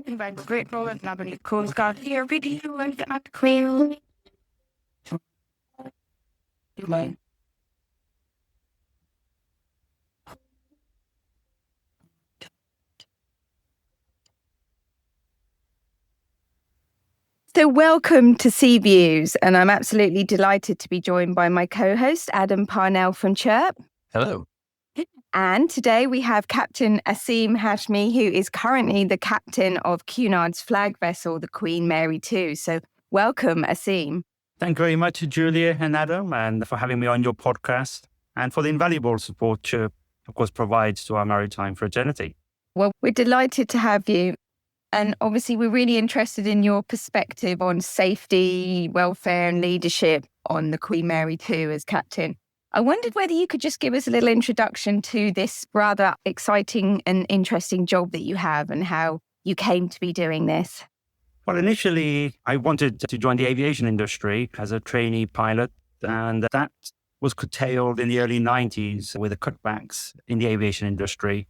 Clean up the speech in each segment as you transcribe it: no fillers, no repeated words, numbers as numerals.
By the Great Northern Lebanese Coast Guard here video and at clearly. So welcome to Sea Views, and I'm absolutely delighted to be joined by my co-host, Adam Parnell from Chirp. Hello. And today we have Captain Aseem Hashmi, who is currently the captain of Cunard's flag vessel, the Queen Mary 2. So welcome, Aseem. Thank you very much, Julia and Adam, and for having me on your podcast and for the invaluable support Chirp, of course, provides to our maritime fraternity. Well, we're delighted to have you. And obviously, we're really interested in your perspective on safety, welfare, and leadership on the Queen Mary 2 as captain. I wondered whether you could just give us a little introduction to this rather exciting and interesting job that you have and how you came to be doing this. Well, initially, I wanted to join the aviation industry as a trainee pilot, and that was curtailed in the early 90s with the cutbacks in the aviation industry.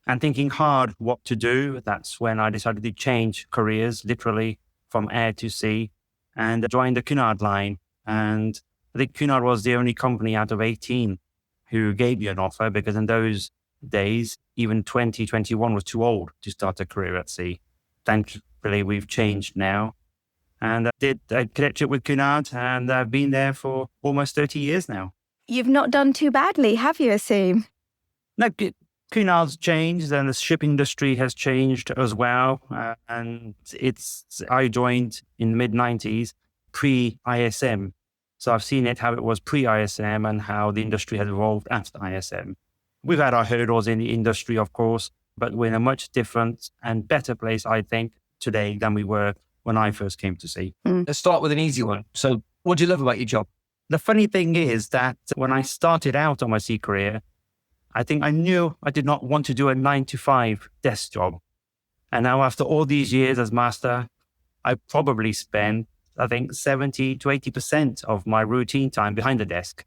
And thinking hard what to do, that's when I decided to change careers, literally from air to sea, and joined the Cunard line. And I think Cunard was the only company out of 18 who gave me an offer, because in those days, even 2021 was too old to start a career at sea. Thankfully, we've changed now. And I did a cadetship with Cunard, and I've been there for almost 30 years now. You've not done too badly, have you, Aseem? No, Cunard's changed, and the shipping industry has changed as well. I joined in the mid-90s, pre-ISM. So I've seen how it was pre-ISM and how the industry has evolved after ISM. We've had our hurdles in the industry, of course, but we're in a much different and better place, I think, today than we were when I first came to sea. Let's start with an easy one. So what do you love about your job? The funny thing is that when I started out on my sea career, I think I knew I did not want to do a 9-to-5 desk job. And now after all these years as master, I probably spend, I think, 70 to 80% of my routine time behind the desk.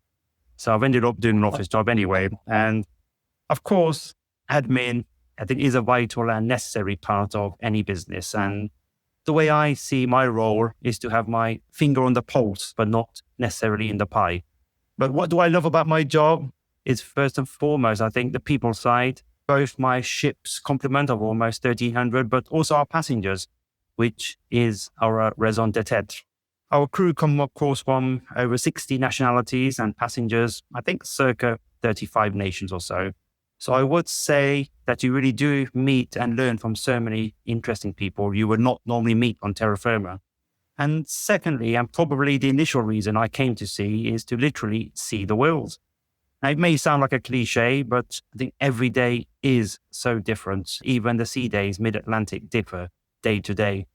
So I've ended up doing an office job anyway. And of course, admin, I think, is a vital and necessary part of any business. And the way I see my role is to have my finger on the pulse, but not necessarily in the pie. But what do I love about my job? Is first and foremost, I think, the people side, both my ship's complement of almost 1,300, but also our passengers, which is our raison d'etre. Our crew come, of course, from over 60 nationalities and passengers, I think circa 35 nations or so. So I would say that you really do meet and learn from so many interesting people you would not normally meet on terra firma. And secondly, and probably the initial reason I came to sea, is to literally see the world. Now, it may sound like a cliche, but I think every day is so different. Even the sea days mid-Atlantic differ day to day.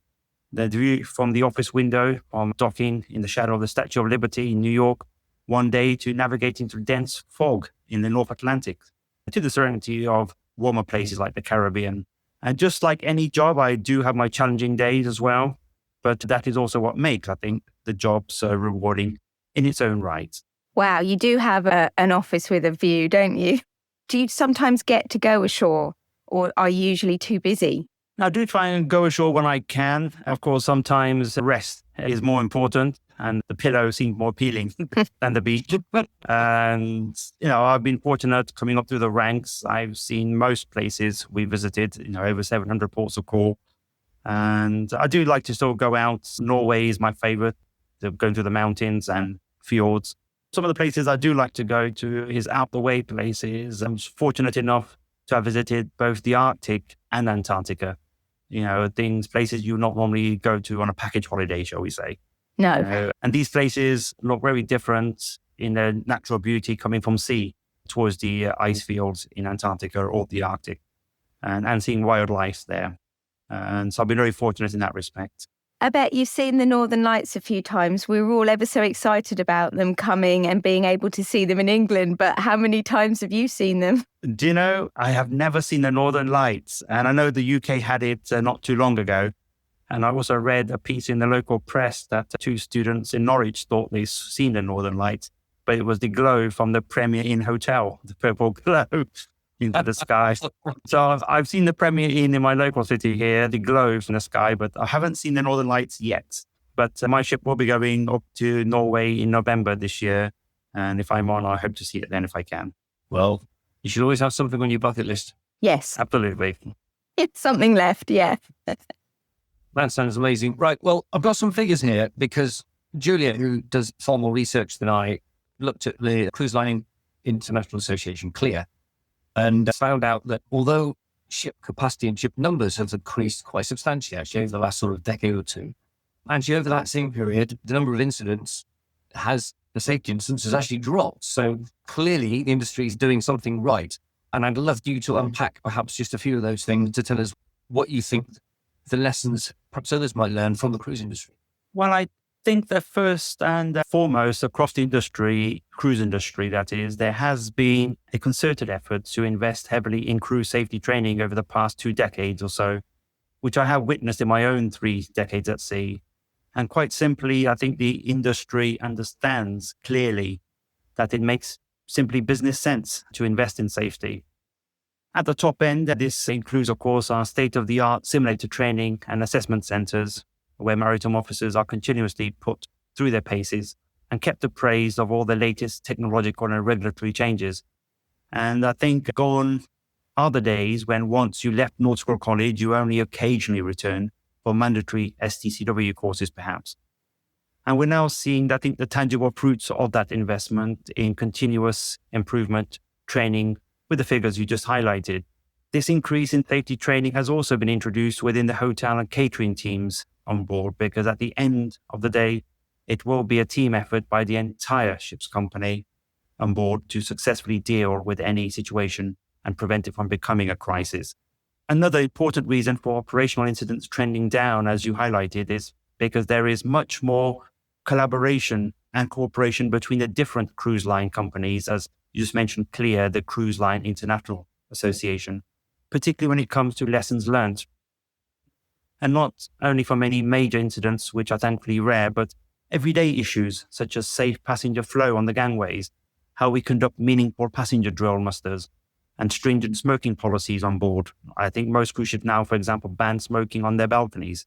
The view from the office window, from docking in the shadow of the Statue of Liberty in New York, one day to navigating through dense fog in the North Atlantic, to the serenity of warmer places like the Caribbean. And just like any job, I do have my challenging days as well. But that is also what makes, I think, the job so rewarding in its own right. Wow, you do have an office with a view, don't you? Do you sometimes get to go ashore, or are you usually too busy? I do try and go ashore when I can. Of course, sometimes rest is more important, and the pillow seems more appealing than the beach. And, I've been fortunate coming up through the ranks. I've seen most places we visited, over 700 ports of call. And I do like to still go out. Norway is my favorite, going through the mountains and fjords. Some of the places I do like to go to is out the way places. I'm fortunate enough to have visited both the Arctic and Antarctica. Places you not normally go to on a package holiday, shall we say. No. And these places look very different in their natural beauty coming from sea towards the ice fields in Antarctica or the Arctic, and seeing wildlife there. And so I've been very fortunate in that respect. I bet you've seen the Northern Lights a few times. We were all ever so excited about them coming and being able to see them in England. But how many times have you seen them? Do you know, I have never seen the Northern Lights. And I know the UK had it not too long ago. And I also read a piece in the local press that 2 students in Norwich thought they'd seen the Northern Lights. But it was the glow from the Premier Inn Hotel, the purple glow. into the sky. So I've seen the Premier Inn in my local city here, the globes in the sky, but I haven't seen the Northern Lights yet. But my ship will be going up to Norway in November this year. And if I'm on, I hope to see it then if I can. Well, you should always have something on your bucket list. Yes, Absolutely. it's something left. Yeah. That sounds amazing. Right. Well, I've got some figures here because Julia, who does far more research than I, looked at the Cruise Line International Association, CLIA, and found out that although ship capacity and ship numbers have increased quite substantially, actually, over the last sort of decade or two, actually, over that same period, the number of incidents the safety incidents has actually dropped. So clearly the industry is doing something right. And I'd love you to unpack perhaps just a few of those things to tell us what you think the lessons perhaps others might learn from the cruise industry. Well, I think that first and foremost across the industry, cruise industry that is, there has been a concerted effort to invest heavily in cruise safety training over the past 2 decades or so, which I have witnessed in my own 3 decades at sea. And quite simply, I think the industry understands clearly that it makes simply business sense to invest in safety. At the top end, this includes, of course, our state-of-the-art simulator training and assessment centers, where maritime officers are continuously put through their paces and kept appraised of all the latest technological and regulatory changes. And I think gone are the days when once you left nautical college, you only occasionally returned for mandatory STCW courses, perhaps. And we're now seeing, I think, the tangible fruits of that investment in continuous improvement training with the figures you just highlighted. This increase in safety training has also been introduced within the hotel and catering teams on board, because at the end of the day, it will be a team effort by the entire ship's company on board to successfully deal with any situation and prevent it from becoming a crisis. Another important reason for operational incidents trending down, as you highlighted, is because there is much more collaboration and cooperation between the different cruise line companies, as you just mentioned, CLIA, the Cruise Line International Association, particularly when it comes to lessons learned. And not only from any major incidents, which are thankfully rare, but everyday issues such as safe passenger flow on the gangways, how we conduct meaningful passenger drill musters, and stringent smoking policies on board. I think most cruise ships now, for example, ban smoking on their balconies.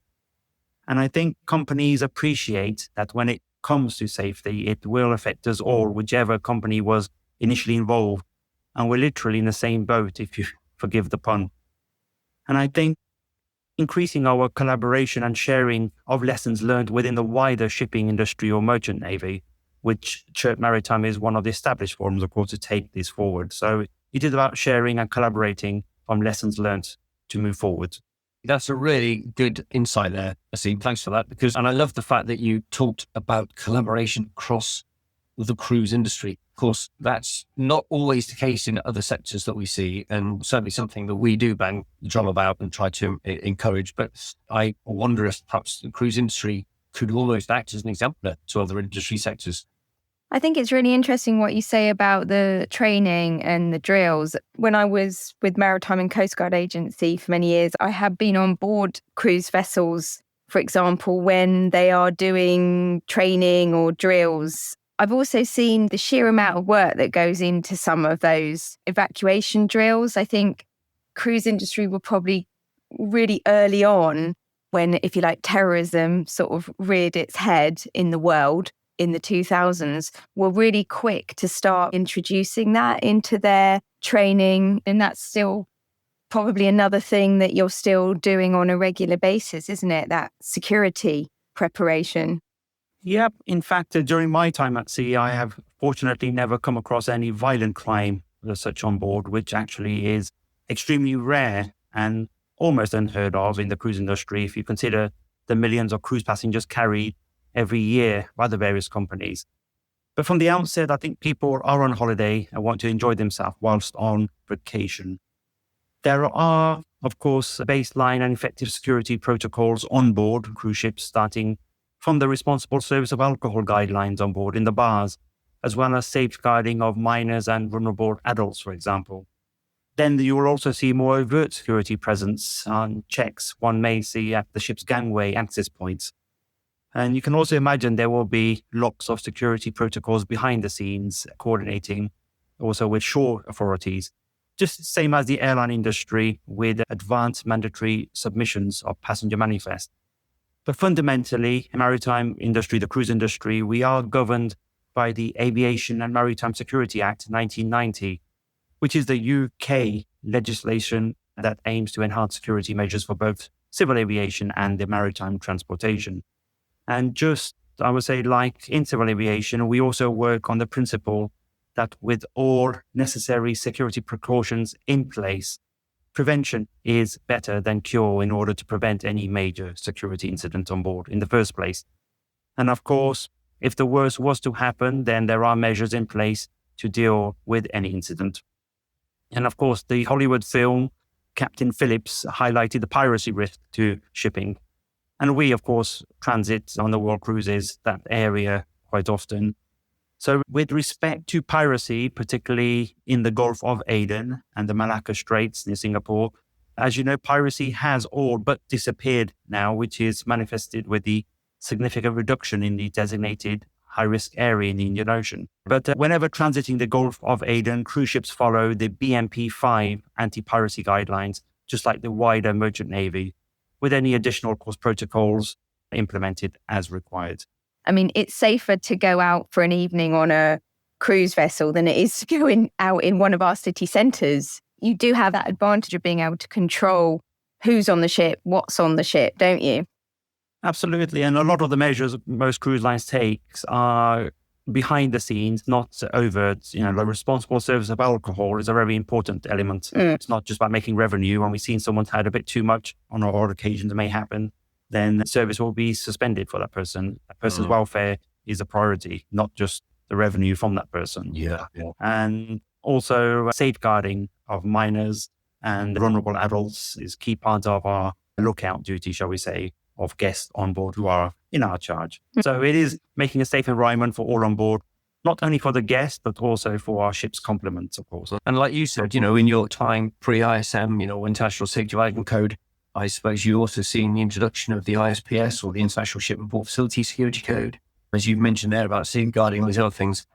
And I think companies appreciate that when it comes to safety, it will affect us all, whichever company was initially involved. And we're literally in the same boat, if you forgive the pun. And I think increasing our collaboration and sharing of lessons learned within the wider shipping industry or merchant navy, which Chirp Maritime is one of the established forums, of course, to take this forward. So it is about sharing and collaborating on lessons learned to move forward. That's a really good insight there, Aseem. Thanks for that. And I love the fact that you talked about collaboration across the cruise industry. Of course, that's not always the case in other sectors that we see, and certainly something that we do bang the drum about and try to encourage. But I wonder if perhaps the cruise industry could almost act as an exemplar to other industry sectors. I think it's really interesting what you say about the training and the drills. When I was with Maritime and Coast Guard Agency for many years, I have been on board cruise vessels, for example, when they are doing training or drills. I've also seen the sheer amount of work that goes into some of those evacuation drills. I think cruise industry were probably really early on when, if you like, terrorism sort of reared its head in the world in the 2000s, were really quick to start introducing that into their training. And that's still probably another thing that you're still doing on a regular basis, isn't it? That security preparation. Yep. In fact, during my time at sea, I have fortunately never come across any violent crime as such on board, which actually is extremely rare and almost unheard of in the cruise industry if you consider the millions of cruise passengers carried every year by the various companies. But from the outset, I think people are on holiday and want to enjoy themselves whilst on vacation. There are, of course, baseline and effective security protocols on board cruise ships, starting from the responsible service of alcohol guidelines on board in the bars, as well as safeguarding of minors and vulnerable adults, for example. Then you will also see more overt security presence on checks one may see at the ship's gangway access points. And you can also imagine there will be lots of security protocols behind the scenes, coordinating also with shore authorities. just same as the airline industry with advanced mandatory submissions of passenger manifest. But fundamentally, maritime industry, the cruise industry, we are governed by the Aviation and Maritime Security Act 1990, which is the UK legislation that aims to enhance security measures for both civil aviation and the maritime transportation. And just, I would say, like in civil aviation, we also work on the principle that with all necessary security precautions in place, prevention is better than cure in order to prevent any major security incident on board in the first place. And of course, if the worst was to happen, then there are measures in place to deal with any incident. And of course, the Hollywood film Captain Phillips highlighted the piracy risk to shipping. And we, of course, transit on the world cruises that area quite often. So with respect to piracy, particularly in the Gulf of Aden and the Malacca Straits near Singapore, as you know, piracy has all but disappeared now, which is manifested with the significant reduction in the designated high-risk area in the Indian Ocean. But whenever transiting the Gulf of Aden, cruise ships follow the BMP-5 anti-piracy guidelines, just like the wider merchant navy, with any additional course protocols implemented as required. I mean, it's safer to go out for an evening on a cruise vessel than it is to go out in one of our city centres. You do have that advantage of being able to control who's on the ship, what's on the ship, don't you? Absolutely. And a lot of the measures most cruise lines take are behind the scenes, not overt. The responsible service of alcohol is a very important element. It's not just about making revenue. When we've seen someone's had a bit too much on odd occasions, it may happen, then service will be suspended for that person. That person's welfare is a priority, not just the revenue from that person. Yeah. And also safeguarding of minors and vulnerable adults is key part of our lookout duty, shall we say, of guests on board who are in our charge. So it is making a safe environment for all on board, not only for the guests, but also for our ship's complements, of course. And like you said, in your time pre-ISM, International Safety Management Code, I suppose you also seen the introduction of the ISPS or the International Ship and Port Facility Security Code, as you mentioned there about safeguarding these other things.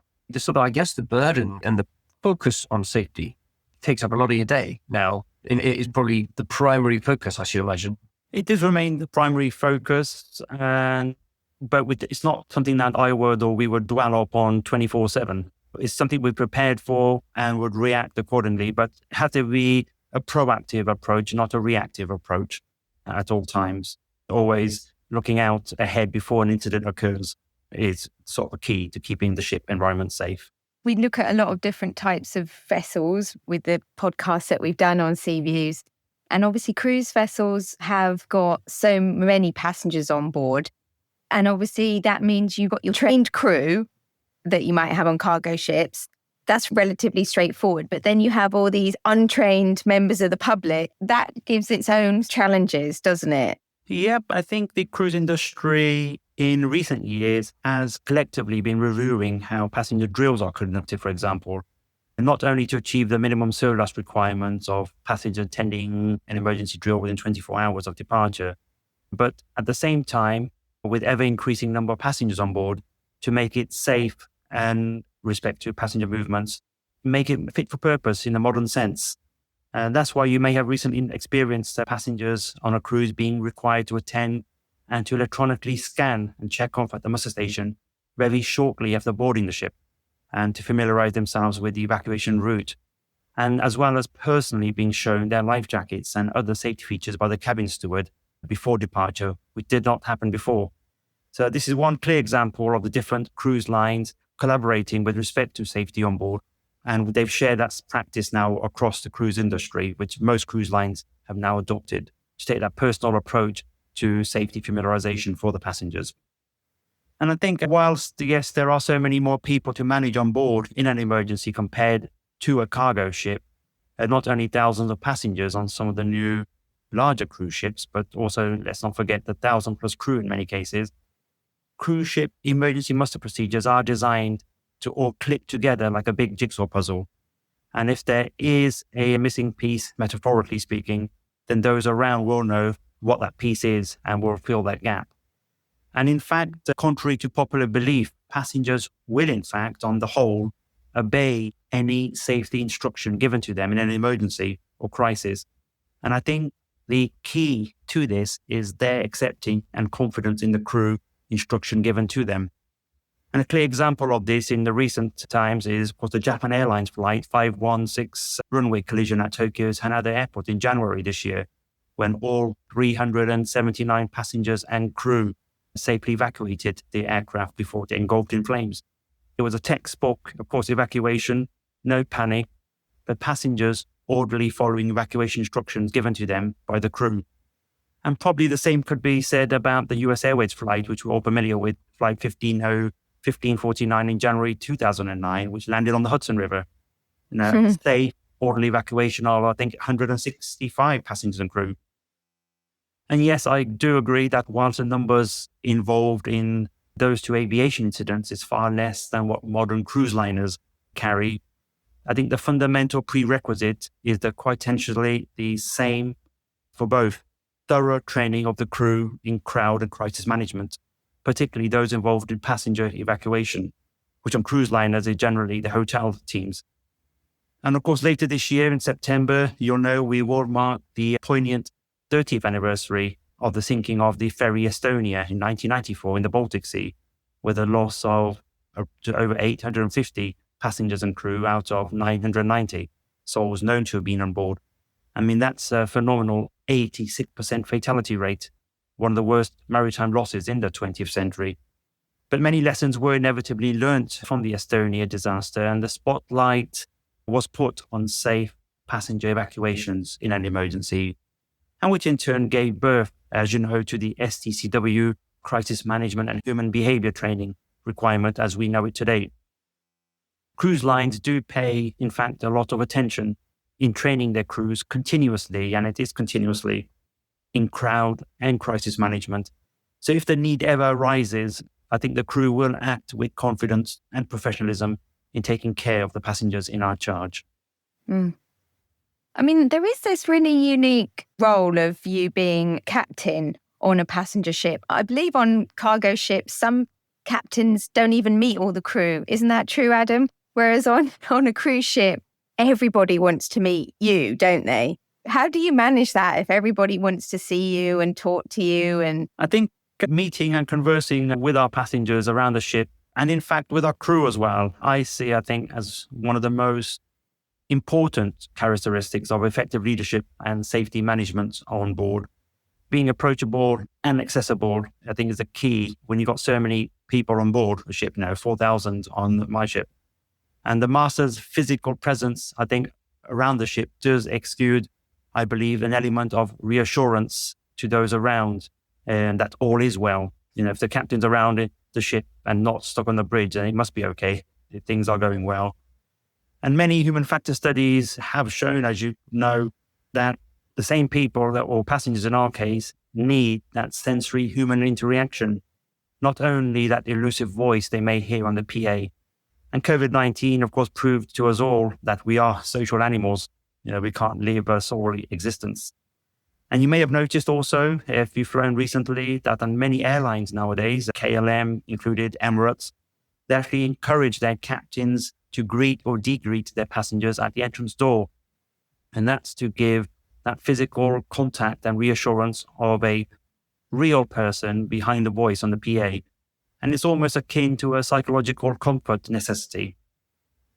I guess the burden and the focus on safety takes up a lot of your day now. And it is probably the primary focus, I should imagine. It does remain the primary focus, but it's not something that I would or we would dwell upon 24/7. It's something we're prepared for and would react accordingly, but it has to be a proactive approach, not a reactive approach at all times. Always looking out ahead before an incident occurs is sort of key to keeping the ship environment safe. We look at a lot of different types of vessels with the podcasts that we've done on Sea Views. And obviously cruise vessels have got so many passengers on board. And obviously that means you've got your trained crew that you might have on cargo ships. That's relatively straightforward. But then you have all these untrained members of the public. That gives its own challenges, doesn't it? Yep, I think the cruise industry in recent years has collectively been reviewing how passenger drills are conducted, for example. And not only to achieve the minimum SOLAS requirements of passengers attending an emergency drill within 24 hours of departure, but at the same time, with ever increasing number of passengers on board, to make it safe and respect to passenger movements, make it fit for purpose in a modern sense. And that's why you may have recently experienced passengers on a cruise being required to attend and to electronically scan and check off at the muster station very shortly after boarding the ship, and to familiarize themselves with the evacuation route, and as well as personally being shown their life jackets and other safety features by the cabin steward before departure, which did not happen before. So this is one clear example of the different cruise lines collaborating with respect to safety on board, and they've shared that practice now across the cruise industry, which most cruise lines have now adopted, to take that personal approach to safety familiarization for the passengers. And I think whilst, yes, there are so many more people to manage on board in an emergency compared to a cargo ship, not only thousands of passengers on some of the new larger cruise ships, but also, let's not forget, the 1,000+ crew in many cases. Cruise ship emergency muster procedures are designed to all click together like a big jigsaw puzzle. And if there is a missing piece, metaphorically speaking, then those around will know what that piece is and will fill that gap. And in fact, contrary to popular belief, passengers will, in fact, on the whole, obey any safety instruction given to them in an emergency or crisis. And I think the key to this is their accepting and confidence in the crew instruction given to them. And a clear example of this in the recent times is, of course, the Japan Airlines flight 516 runway collision at Tokyo's Haneda Airport in January this year, when all 379 passengers and crew safely evacuated the aircraft before it engulfed in flames. It was a textbook, of course, evacuation, no panic, but passengers orderly following evacuation instructions given to them by the crew. And probably the same could be said about the US Airways flight, which we're all familiar with, Flight 1549 in January 2009, which landed on the Hudson River. Safe, orderly evacuation of, I think, 165 passengers and crew. And yes, I do agree that whilst the numbers involved in those two aviation incidents is far less than what modern cruise liners carry, I think the fundamental prerequisite is quintessentially the same for both: thorough training of the crew in crowd and crisis management, particularly those involved in passenger evacuation, which on cruise liners is generally the hotel teams. And of course, later this year in September, you'll know we will mark the poignant 30th anniversary of the sinking of the ferry Estonia in 1994 in the Baltic Sea, with a loss of over 850 passengers and crew out of 990 souls known to have been on board. I mean, that's a phenomenal 86% fatality rate, one of the worst maritime losses in the 20th century. But many lessons were inevitably learnt from the Estonia disaster, and the spotlight was put on safe passenger evacuations in an emergency, and which in turn gave birth, as you know, to the STCW Crisis Management and Human Behavior Training requirement as we know it today. Cruise lines do pay, in fact, a lot of attention in training their crews continuously, and it is continuously, in crowd and crisis management. So if the need ever arises, I think the crew will act with confidence and professionalism in taking care of the passengers in our charge. I mean, there is this really unique role of you being captain on a passenger ship. I believe on cargo ships, some captains don't even meet all the crew. Isn't that true, Adam? Whereas on a cruise ship, everybody wants to meet you, don't they? How do you manage that if everybody wants to see you and talk to you? And I think meeting and conversing with our passengers around the ship, and in fact with our crew as well, I think, as one of the most important characteristics of effective leadership and safety management on board. Being approachable and accessible, I think, is the key when you've got so many people on board a ship now, 4,000 on my ship. And the master's physical presence, I think, around the ship does exude, I believe, an element of reassurance to those around, and that all is well. If the captain's around the ship and not stuck on the bridge, then it must be okay. Things are going well. And many human factor studies have shown, as you know, that the same people, or passengers in our case, need that sensory human interaction, not only that elusive voice they may hear on the PA. And COVID-19, of course, proved to us all that we are social animals. We can't live a solitary existence. And you may have noticed also, if you've flown recently, that on many airlines nowadays, KLM included, Emirates, they actually encourage their captains to greet or de-greet their passengers at the entrance door. And that's to give that physical contact and reassurance of a real person behind the voice on the PA. And it's almost akin to a psychological comfort necessity.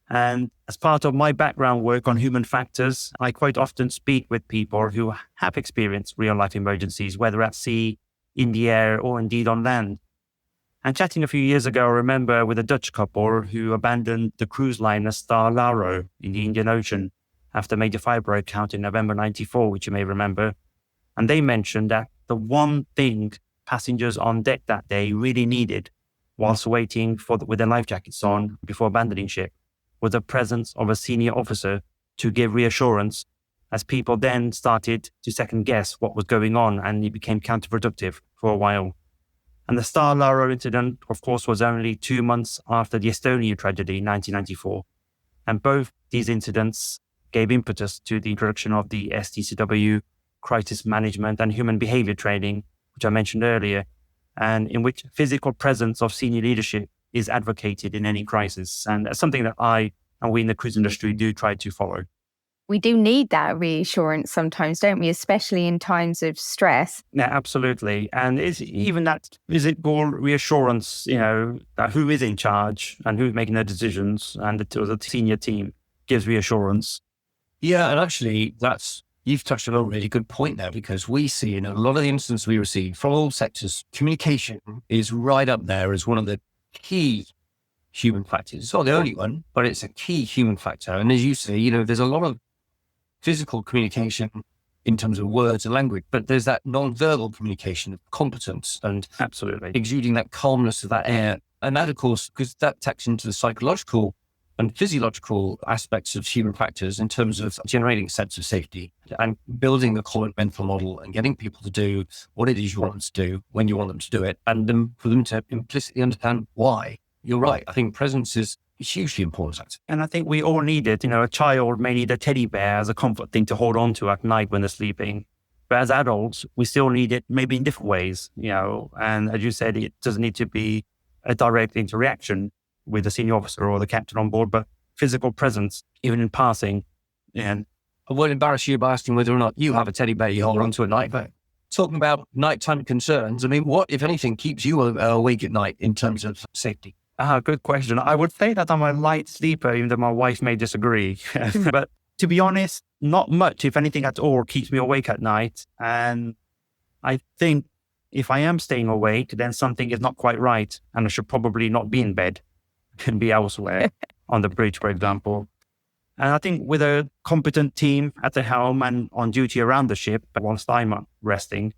And as part of my background work on human factors, I quite often speak with people who have experienced real-life emergencies, whether at sea, in the air, or indeed on land. And chatting a few years ago, I remember with a Dutch couple who abandoned the cruise liner Star Laro in the Indian Ocean after a major fire broke out in November 94, which you may remember. And they mentioned that the one thing passengers on deck that day really needed whilst waiting with their life jackets on before abandoning ship was the presence of a senior officer to give reassurance, as people then started to second guess what was going on, and it became counterproductive for a while. And the Star Laro incident, of course, was only 2 months after the Estonia tragedy in 1994. And both these incidents gave impetus to the introduction of the STCW Crisis Management and Human Behavior Training, which I mentioned earlier, and in which physical presence of senior leadership is advocated in any crisis. And that's something that I And we in the cruise industry do try to follow. We do need that reassurance sometimes, don't we? Especially in times of stress. Yeah, absolutely. And it's even that, is it called reassurance, that who is in charge and who's making the decisions, and the senior team gives reassurance. Yeah, and actually you've touched on a really good point there, because we see in a lot of the instances we receive from all sectors, communication is right up there as one of the key human factors. It's not the only one, but it's a key human factor. And as you say, there's a lot of physical communication in terms of words and language, but there's that non-verbal communication of competence and Absolutely exuding that calmness of that air. And that, of course, because that taps into the psychological and physiological aspects of human factors in terms of generating a sense of safety and building the common mental model and getting people to do what it is you want them to do when you want them to do it, and then for them to implicitly understand why. You're right. I think presence is hugely important. And I think we all need it. A child may need a teddy bear as a comfort thing to hold on to at night when they're sleeping. But as adults, we still need it maybe in different ways, and as you said, it doesn't need to be a direct interaction with the senior officer or the captain on board, but physical presence, even in passing. And I won't embarrass you by asking whether or not you have a teddy bear you hold on to at night. But talking about nighttime concerns, I mean, what, if anything, keeps you awake at night in terms of safety? Good question. I would say that I'm a light sleeper, even though my wife may disagree. But to be honest, not much, if anything at all, keeps me awake at night. And I think if I am staying awake, then something is not quite right, and I should probably not be in bed and be elsewhere on the bridge, for example. And I think with a competent team at the helm and on duty around the ship, whilst I'm resting,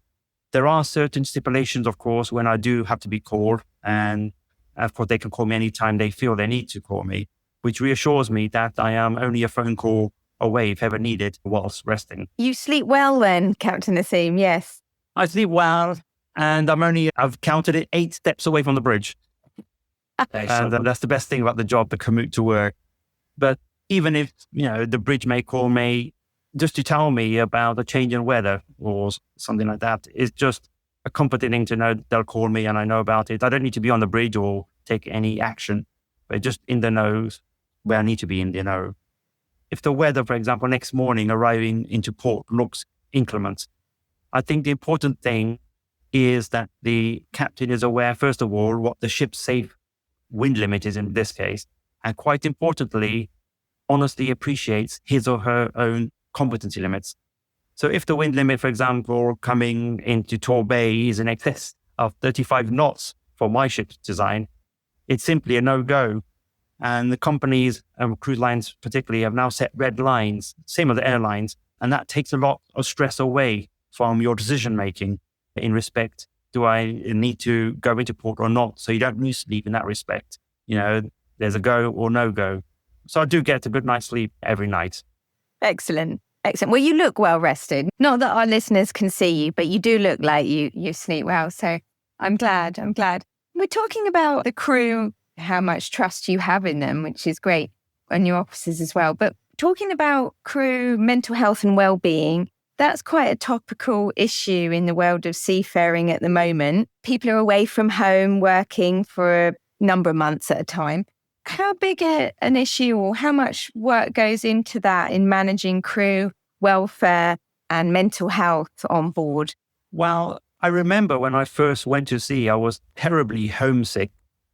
there are certain stipulations, of course, when I do have to be called. And of course, they can call me anytime they feel they need to call me, which reassures me that I am only a phone call away if ever needed whilst resting. You sleep well then, Captain Aseem, yes. I sleep well, and I've counted it 8 steps away from the bridge. And that's the best thing about the job, the commute to work. But even if, the bridge may call me just to tell me about a change in weather or something like that, it's just a comforting thing to know they'll call me and I know about it. I don't need to be on the bridge or take any action, but just in the know where I need to be in the know. If the weather, for example, next morning arriving into port looks inclement, I think the important thing is that the captain is aware, first of all, what the ship's safe wind limit is in this case, and quite importantly, honestly appreciates his or her own competency limits. So if the wind limit, for example, coming into Torbay is in excess of 35 knots for my ship's design, it's simply a no-go. And the companies, cruise lines particularly, have now set red lines, same as the airlines, and that takes a lot of stress away from your decision-making in respect, do I need to go into port or not? So you don't lose sleep in that respect. There's a go or no go. So I do get a good night's sleep every night. Excellent. Excellent. Well, you look well rested. Not that our listeners can see you, but you do look like you sleep well. So I'm glad. We're talking about the crew, how much trust you have in them, which is great, and your officers as well. But talking about crew mental health and well-being, that's quite a topical issue in the world of seafaring at the moment. People are away from home working for a number of months at a time. How big an issue or how much work goes into that in managing crew welfare and mental health on board? Well, I remember when I first went to sea, I was terribly homesick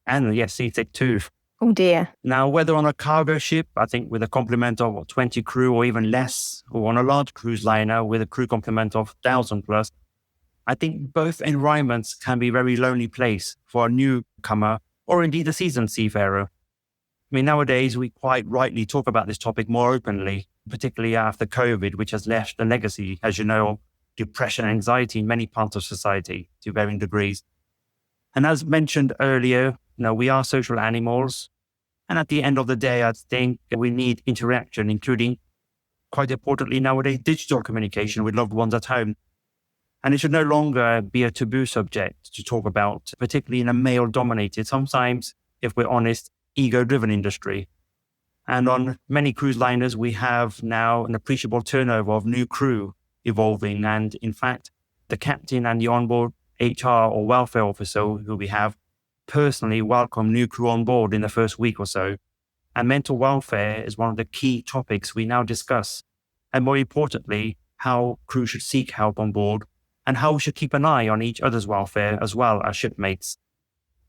and yes, seasick too. Oh dear. Now, whether on a cargo ship, I think with a complement of 20 crew or even less, or on a large cruise liner with a crew complement of 1,000 plus, I think both environments can be a very lonely place for a newcomer or indeed a seasoned seafarer. I mean, nowadays, we quite rightly talk about this topic more openly, particularly after COVID, which has left a legacy, as you know, of depression and anxiety in many parts of society to varying degrees. And as mentioned earlier, we are social animals. And at the end of the day, I think we need interaction, including, quite importantly nowadays, digital communication with loved ones at home. And it should no longer be a taboo subject to talk about, particularly in a male-dominated, sometimes, if we're honest, ego-driven industry. And on many cruise liners, we have now an appreciable turnover of new crew evolving. And in fact, the captain and the onboard HR or welfare officer who we have personally welcome new crew on board in the first week or so. And mental welfare is one of the key topics we now discuss. And more importantly, how crew should seek help on board and how we should keep an eye on each other's welfare as well as shipmates.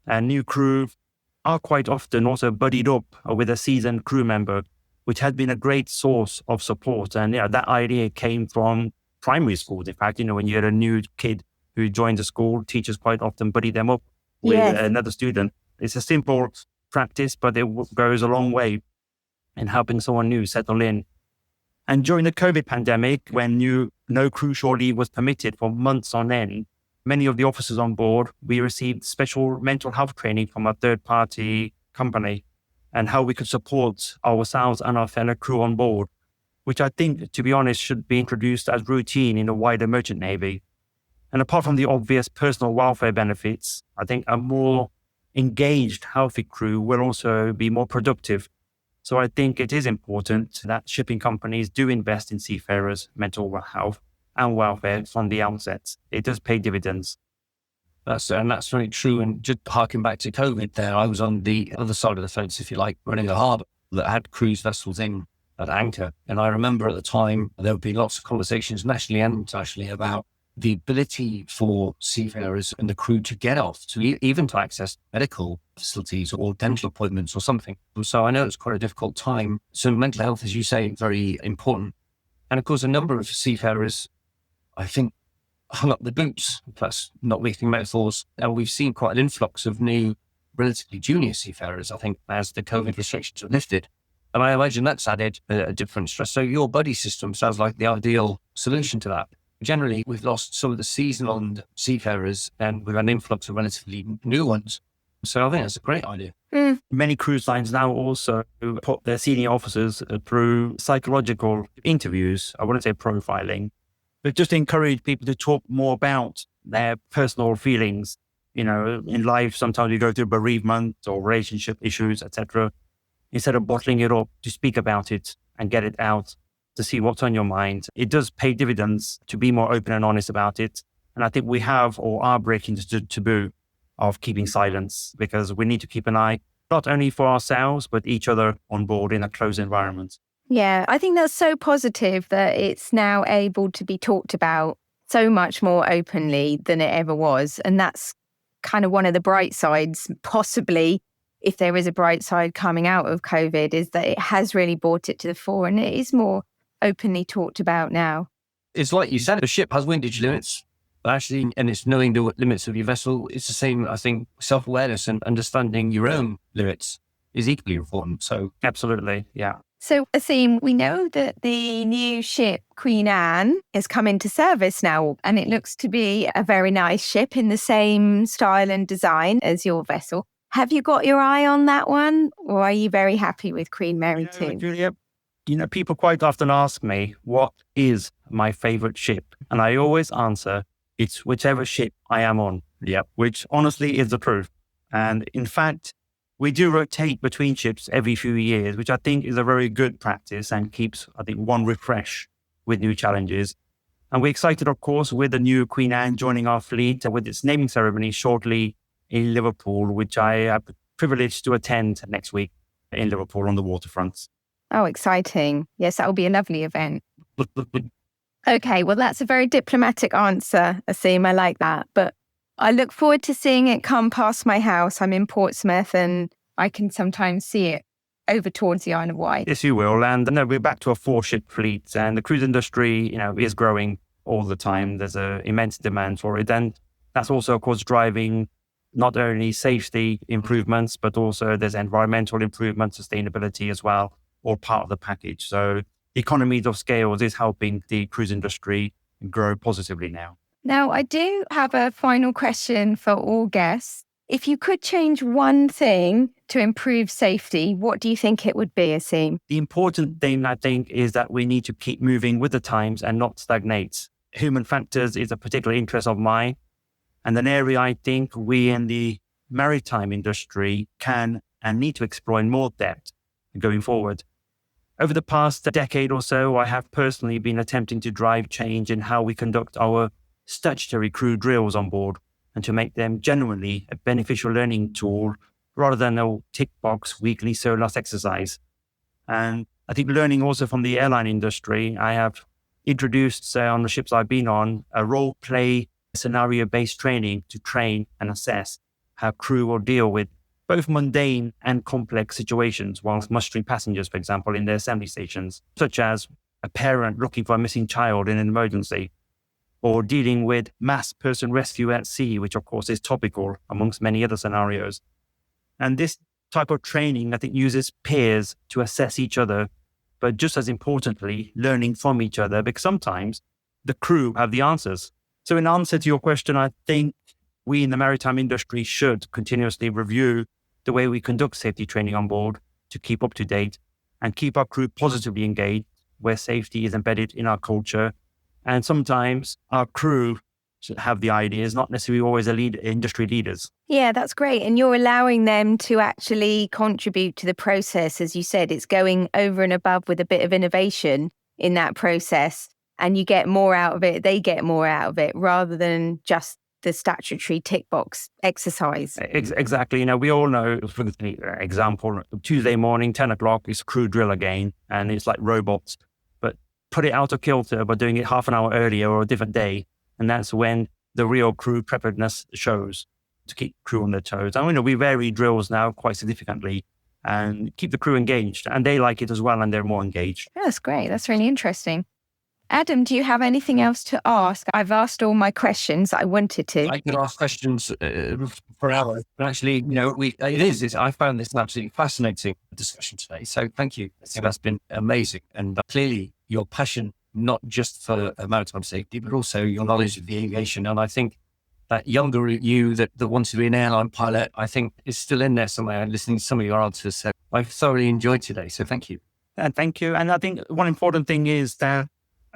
And new crew are quite often also buddied up with a seasoned crew member, which had been a great source of support. And that idea came from primary schools. In fact, when you had a new kid who joined the school, teachers quite often buddy them up with another student. It's a simple practice, but it goes a long way in helping someone new settle in. And during the COVID pandemic, when no crew shore leave was permitted for months on end, many of the officers on board, we received special mental health training from a third-party company and how we could support ourselves and our fellow crew on board, which I think, to be honest, should be introduced as routine in the wider merchant navy. And apart from the obvious personal welfare benefits, I think a more engaged, healthy crew will also be more productive. So I think it is important that shipping companies do invest in seafarers' mental health and welfare from the outset. It does pay dividends. That's very true. And just harking back to COVID there, I was on the other side of the fence, if you like, running a harbour that had cruise vessels in at anchor. And I remember at the time, there would be lots of conversations nationally and internationally about the ability for seafarers and the crew to get off, even to access medical facilities or dental appointments or something. So I know it's quite a difficult time. So mental health, as you say, very important. And of course, a number of seafarers, I think, hung up the boots, if that's not making metaphors. And we've seen quite an influx of new, relatively junior seafarers, I think, as the COVID restrictions are lifted. And I imagine that's added a different stress. So your buddy system sounds like the ideal solution to that. Generally, we've lost some of the seasonal seafarers and we've had an influx of relatively new ones. So I think that's a great idea. Many cruise lines now also put their senior officers through psychological interviews. I wouldn't say profiling, but just encourage people to talk more about their personal feelings. In life, sometimes you go through bereavement or relationship issues, etc. Instead of bottling it up, to speak about it and get it out, to see what's on your mind. It does pay dividends to be more open and honest about it. And I think we have or are breaking the taboo of keeping silence, because we need to keep an eye, not only for ourselves, but each other on board in a closed environment. Yeah, I think that's so positive that it's now able to be talked about so much more openly than it ever was. And that's kind of one of the bright sides, possibly, if there is a bright side coming out of COVID, is that it has really brought it to the fore and it is more openly talked about now. It's like you said, the ship has windage limits, actually, and it's knowing the limits of your vessel. It's the same, I think, self-awareness and understanding your own limits is equally important. So absolutely, yeah. So, Aseem, we know that the new ship, Queen Anne, has come into service now, and it looks to be a very nice ship in the same style and design as your vessel. Have you got your eye on that one, or are you very happy with Queen Mary too? Julia, people quite often ask me, what is my favorite ship? And I always answer, it's whichever ship I am on. Yep. Which honestly is the truth. And in fact, we do rotate between ships every few years, which I think is a very good practice and keeps, I think, one refresh with new challenges. And we're excited, of course, with the new Queen Anne joining our fleet with its naming ceremony shortly in Liverpool, which I am privileged to attend next week in Liverpool on the waterfront. Oh, exciting. Yes, that will be a lovely event. Okay, well, that's a very diplomatic answer, Aseem. I like that. But I look forward to seeing it come past my house. I'm in Portsmouth and I can sometimes see it over towards the Isle of Wight. Yes, you will. And we're back to a 4-ship fleet, and the cruise industry, is growing all the time. There's an immense demand for it. And that's also, of course, driving not only safety improvements, but also there's environmental improvement, sustainability as well, all part of the package. So economies of scales is helping the cruise industry grow positively now. Now, I do have a final question for all guests. If you could change one thing to improve safety, what do you think it would be, Aseem? The important thing, I think, is that we need to keep moving with the times and not stagnate. Human factors is a particular interest of mine, and an area I think we in the maritime industry can and need to explore in more depth going forward. Over the past decade or so, I have personally been attempting to drive change in how we conduct our statutory crew drills on board and to make them genuinely a beneficial learning tool rather than a tick box weekly SOLAS exercise. And I think learning also from the airline industry, I have introduced, say, on the ships I've been on, a role play scenario-based training to train and assess how crew will deal with both mundane and complex situations whilst mustering passengers, for example, in their assembly stations, such as a parent looking for a missing child in an emergency, or dealing with mass person rescue at sea, which of course is topical amongst many other scenarios. And this type of training, I think, uses peers to assess each other, but just as importantly, learning from each other, because sometimes the crew have the answers. So in answer to your question, I think we in the maritime industry should continuously review the way we conduct safety training on board to keep up to date and keep our crew positively engaged where safety is embedded in our culture. And sometimes our crew should have the ideas, not necessarily always industry leaders. Yeah, that's great. And you're allowing them to actually contribute to the process. As you said, it's going over and above with a bit of innovation in that process. And you get more out of it, they get more out of it, rather than just the statutory tick box exercise. Exactly. You know, we all know, for example, Tuesday morning, 10 o'clock is crew drill again, and it's like robots. But put it out of kilter by doing it half an hour earlier or a different day. And that's when the real crew preparedness shows, to keep crew on their toes. And, you know, we vary drills now quite significantly and keep the crew engaged. And they like it as well, and they're more engaged. That's great. That's really interesting. Adam, do you have anything else to ask? I've asked all my questions I wanted to. I could ask questions for hours, but actually, you know, I found this an absolutely fascinating discussion today. So thank you. I think that's been amazing. And clearly your passion, not just for maritime safety, but also your knowledge of the aviation. And I think that younger you that wants to be an airline pilot, I think is still in there somewhere and listening to some of your answers. So I've thoroughly enjoyed today. So thank you. And thank you. And I think one important thing is that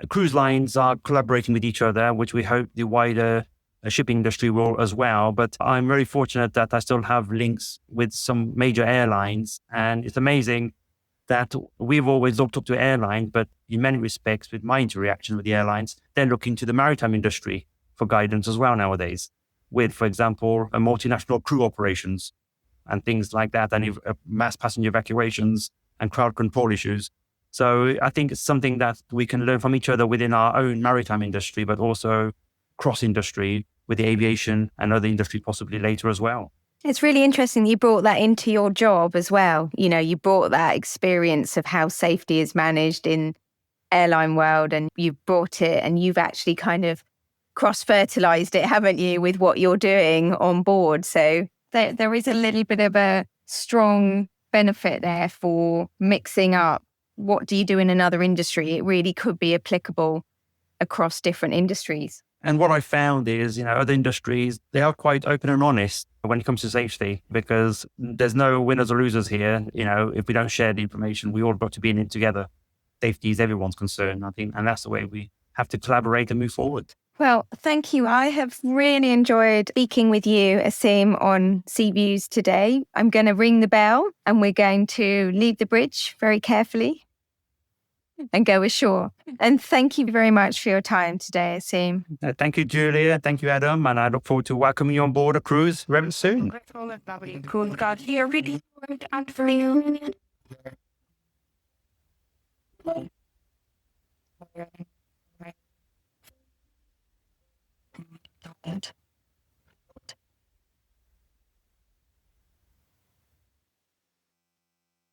cruise lines are collaborating with each other, which we hope the wider shipping industry will as well. But I'm very fortunate that I still have links with some major airlines. And it's amazing that we've always looked up to airlines, but in many respects, with my interaction with the airlines, they're looking to the maritime industry for guidance as well nowadays, with, for example, a multinational crew operations and things like that, and mass passenger evacuations and crowd control issues. So I think it's something that we can learn from each other within our own maritime industry, but also cross-industry with the aviation and other industries possibly later as well. It's really interesting that you brought that into your job as well. You know, you brought that experience of how safety is managed in airline world, and you've brought it and you've actually kind of cross-fertilized it, haven't you, with what you're doing on board. So there is a little bit of a strong benefit there for mixing up what do you do in another industry. It really could be applicable across different industries. And what I found is, you know, other industries, they are quite open and honest when it comes to safety, because there's no winners or losers here. You know, if we don't share the information, we all got to be in it together. Safety is everyone's concern, I think, and that's the way we have to collaborate and move forward. Well, thank you. I have really enjoyed speaking with you, Aseem, on Sea Views today. I'm going to ring the bell and we're going to leave the bridge very carefully and go ashore. And thank you very much for your time today, Aseem. Thank you, Julia. Thank you, Adam. And I look forward to welcoming you on board a cruise very soon.